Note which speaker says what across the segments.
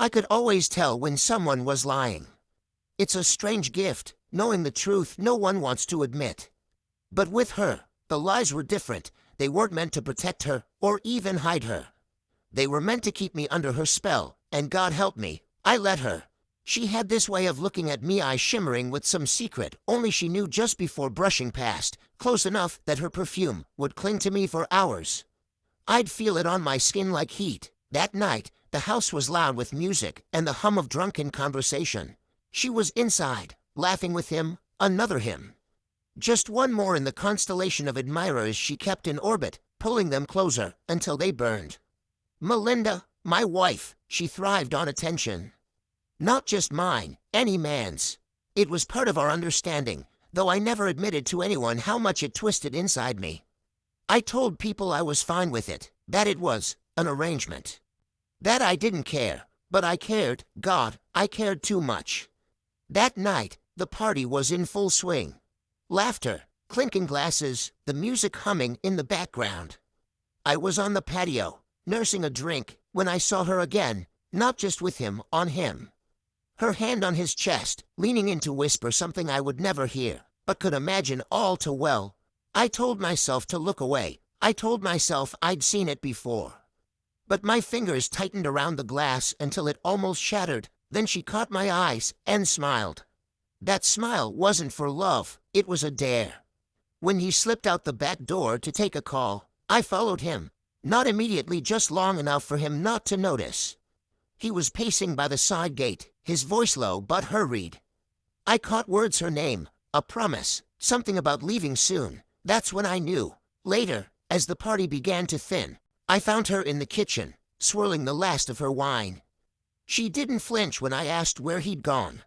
Speaker 1: I could always tell when someone was lying. It's a strange gift, knowing the truth no one wants to admit. But with her, the lies were different. They weren't meant to protect her or even hide her. They were meant to keep me under her spell, and God help me, I let her. She had this way of looking at me, eyes shimmering with some secret only she knew, just before brushing past, close enough that her perfume would cling to me for hours. I'd feel it on my skin like heat. That night, the house was loud with music and the hum of drunken conversation. She was inside, laughing with him, another him. Just one more in the constellation of admirers she kept in orbit, pulling them closer until they burned. Melinda, my wife, she thrived on attention. Not just mine, any man's. It was part of our understanding, though I never admitted to anyone how much it twisted inside me. I told people I was fine with it, that it was an arrangement. That I didn't care, but I cared. God, I cared too much. That night, the party was in full swing. Laughter, clinking glasses, the music humming in the background. I was on the patio, nursing a drink, when I saw her again, not just with him, on him. Her hand on his chest, leaning in to whisper something I would never hear, but could imagine all too well. I told myself to look away. I told myself I'd seen it before. But my fingers tightened around the glass until it almost shattered. Then she caught my eyes and smiled. That smile wasn't for love, it was a dare. When he slipped out the back door to take a call, I followed him. Not immediately, just long enough for him not to notice. He was pacing by the side gate, his voice low but hurried. I caught words, her name, a promise, something about leaving soon. That's when I knew. Later, as the party began to thin, I found her in the kitchen, swirling the last of her wine. She didn't flinch when I asked where he'd gone.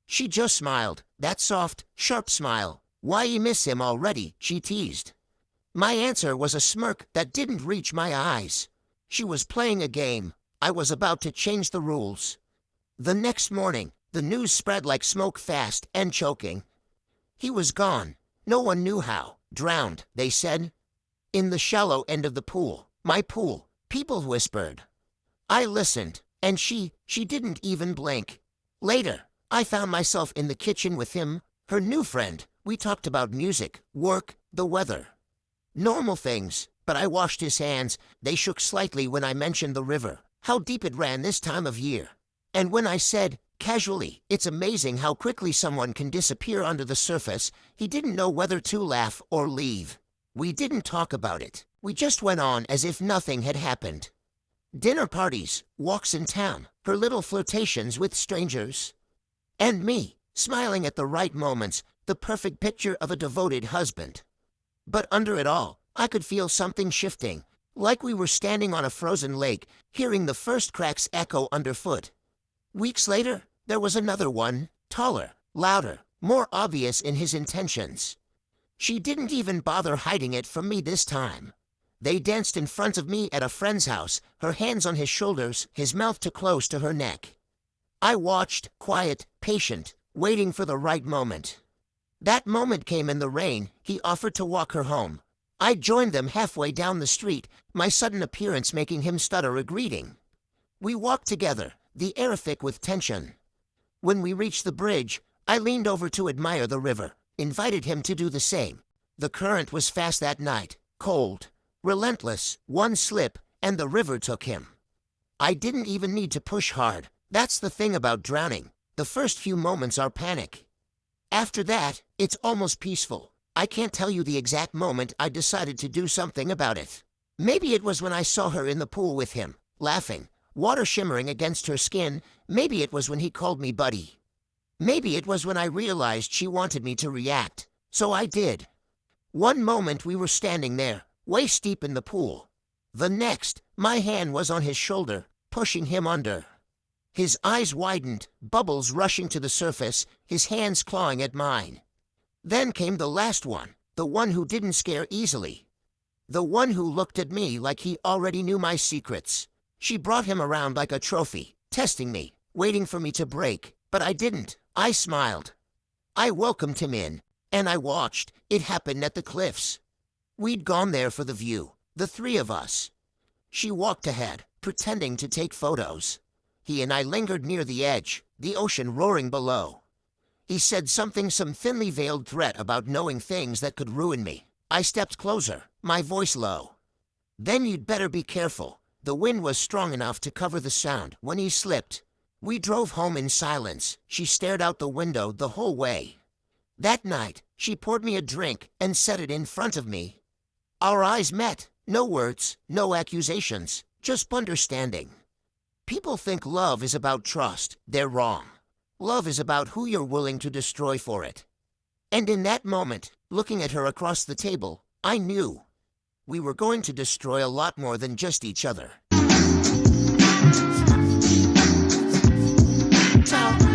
Speaker 1: She just smiled, that soft, sharp smile. Why you miss him already, she teased. My answer was a smirk that didn't reach my eyes. She was playing a game. I was about to change the rules. The next morning, the news spread like smoke, fast and choking. He was gone. No one knew how. Drowned, they said. In the shallow end of the pool. My pool, people whispered. I listened, and she didn't even blink. Later, I found myself in the kitchen with him, her new friend. We talked about music, work, the weather. Normal things, but I washed his hands. They shook slightly when I mentioned the river, how deep it ran this time of year. And when I said, casually, it's amazing how quickly someone can disappear under the surface, he didn't know whether to laugh or leave. We didn't talk about it. We just went on as if nothing had happened. Dinner parties, walks in town, her little flirtations with strangers. And me, smiling at the right moments, the perfect picture of a devoted husband. But under it all, I could feel something shifting, like we were standing on a frozen lake, hearing the first cracks echo underfoot. Weeks later, there was another one, taller, louder, more obvious in his intentions. She didn't even bother hiding it from me this time. They danced in front of me at a friend's house, her hands on his shoulders, his mouth too close to her neck. I watched, quiet, patient, waiting for the right moment. That moment came in the rain. He offered to walk her home. I joined them halfway down the street, my sudden appearance making him stutter a greeting. We walked together, the air thick with tension. When we reached the bridge, I leaned over to admire the river, invited him to do the same. The current was fast that night, cold, relentless. One slip, and the river took him. I didn't even need to push hard. That's the thing about drowning. The first few moments are panic. After that, it's almost peaceful. I can't tell you the exact moment I decided to do something about it. Maybe it was when I saw her in the pool with him, laughing, water shimmering against her skin. Maybe it was when he called me buddy. Maybe it was when I realized she wanted me to react. So I did. One moment we were standing there, waist deep in the pool. The next, my hand was on his shoulder, pushing him under. His eyes widened, bubbles rushing to the surface, his hands clawing at mine. Then came the last one, the one who didn't scare easily. The one who looked at me like he already knew my secrets. She brought him around like a trophy, testing me, waiting for me to break, but I didn't. I smiled. I welcomed him in, and I watched. It happen at the cliffs. We'd gone there for the view, the three of us. She walked ahead, pretending to take photos. He and I lingered near the edge, the ocean roaring below. He said something, some thinly veiled threat about knowing things that could ruin me. I stepped closer, my voice low. Then you'd better be careful. The wind was strong enough to cover the sound when he slipped. We drove home in silence. She stared out the window the whole way. That night, she poured me a drink and set it in front of me. Our eyes met. No words, no accusations, just understanding. People think love is about trust. They're wrong. Love is about who you're willing to destroy for it. And in that moment, looking at her across the table, I knew we were going to destroy a lot more than just each other. Ciao.